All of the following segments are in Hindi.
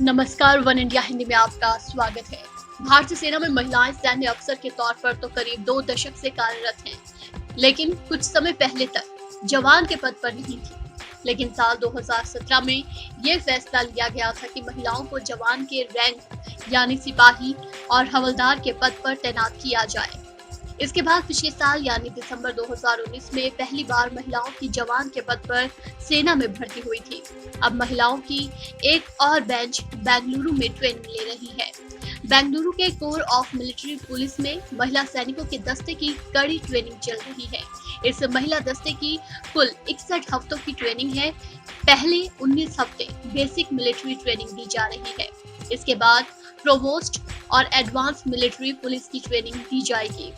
नमस्कार, वन इंडिया हिंदी में आपका स्वागत है। भारतीय सेना में महिलाएं सैन्य अफसर के तौर पर तो करीब 2 दशक से कार्यरत हैं, लेकिन कुछ समय पहले तक जवान के पद पर नहीं थी। लेकिन साल 2017 में ये फैसला लिया गया था कि महिलाओं को जवान के रैंक यानी सिपाही और हवलदार के पद पर तैनात किया जाए। इसके बाद पिछले साल यानी दिसंबर 2019 में पहली बार महिलाओं की जवान के पद पर सेना में भर्ती हुई थी। अब महिलाओं की एक और बेंच बेंगलुरु में ट्रेनिंग ले रही है। बेंगलुरु के कोर ऑफ मिलिट्री पुलिस में महिला सैनिकों के दस्ते की कड़ी ट्रेनिंग चल रही है। इस महिला दस्ते की कुल 61 हफ्तों की ट्रेनिंग है। पहले 19 हफ्ते बेसिक मिलिट्री ट्रेनिंग दी जा रही है। इसके बाद प्रोवोस्ट और एडवांस मिलिट्री पुलिस की ट्रेनिंग दी जाएगी।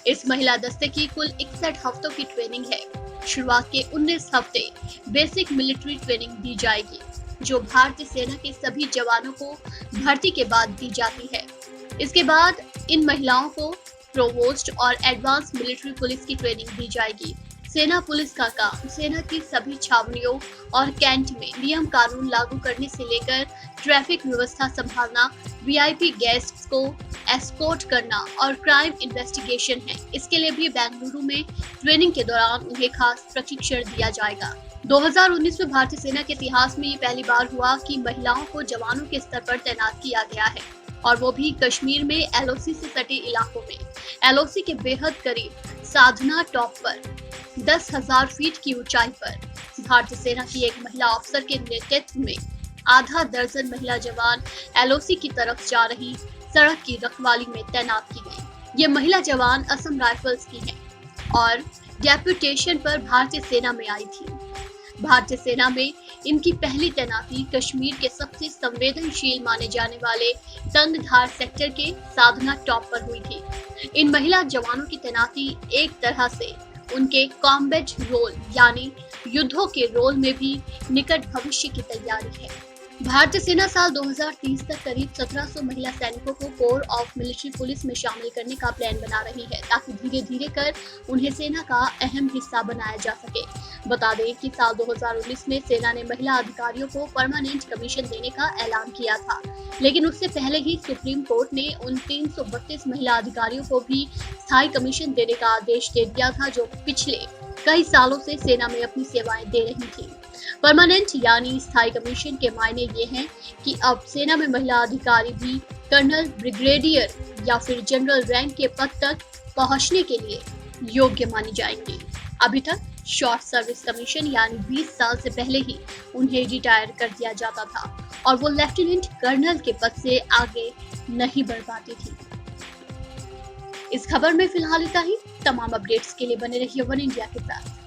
इस महिला दस्ते की कुल 61 हफ्तों की ट्रेनिंग है। शुरुआत के 19 हफ्ते बेसिक मिलिट्री ट्रेनिंग दी जाएगी, जो भारतीय सेना के सभी जवानों को भर्ती के बाद दी जाती है। इसके बाद इन महिलाओं को प्रोवोस्ट और एडवांस मिलिट्री पुलिस की ट्रेनिंग दी जाएगी। सेना पुलिस का काम सेना की सभी छावनियों और कैंट में नियम कानून लागू करने से लेकर ट्रैफिक व्यवस्था संभालना, वीआईपी गेस्ट्स को एस्कॉर्ट करना और क्राइम इन्वेस्टिगेशन है। इसके लिए भी बेंगलुरु में ट्रेनिंग के दौरान उन्हें खास प्रशिक्षण दिया जाएगा। 2019 में भारतीय सेना के इतिहास में ये पहली बार हुआ कि महिलाओं को जवानों के स्तर पर तैनात किया गया है, और वो भी कश्मीर में एलओसी से सटे इलाकों में। एलओसी के बेहद करीब साधना टॉप पर 10,000 फीट की ऊंचाई पर भारतीय सेना की एक महिला अफसर के नेतृत्व में आधा दर्जन महिला जवान एलओसी की तरफ जा रही सड़क की रखवाली में तैनात की गई। ये महिला जवान असम राइफल्स की हैं और डेप्यूटेशन पर भारतीय सेना में आई थी। भारतीय सेना में इनकी पहली तैनाती कश्मीर के सबसे संवेदनशील माने जाने वाले तंगधार सेक्टर के साधना टॉप पर हुई थी। इन महिला जवानों की तैनाती एक तरह से उनके कॉम्बैट रोल यानी युद्धों के रोल में भी निकट भविष्य की तैयारी है। भारतीय सेना साल 2030 तक करीब 1700 महिला सैनिकों को कोर ऑफ मिलिट्री पुलिस में शामिल करने का प्लान बना रही है, ताकि धीरे धीरे कर उन्हें सेना का अहम हिस्सा बनाया जा सके। बता दें कि साल 2019 में सेना ने महिला अधिकारियों को परमानेंट कमीशन देने का ऐलान किया था, लेकिन उससे पहले ही सुप्रीम कोर्ट ने उन 332 महिला अधिकारियों को भी स्थायी कमीशन देने का आदेश दे दिया था, जो पिछले कई सालों से सेना में अपनी सेवाएं दे रही थी। परमानेंट यानी स्थायी कमीशन के मायने ये हैं कि अब सेना में महिला अधिकारी भी कर्नल, ब्रिगेडियर या फिर जनरल रैंक के पद तक पहुंचने के लिए योग्य मानी जाएंगी। अभी तक शॉर्ट सर्विस कमीशन यानी 20 साल से पहले ही उन्हें रिटायर कर दिया जाता था और वो लेफ्टिनेंट कर्नल के पद से आगे नहीं बढ़ पाती थी। इस खबर में फिलहाल इतना ही। तमाम अपडेट्स के लिए बने रहिए वन इंडिया के साथ।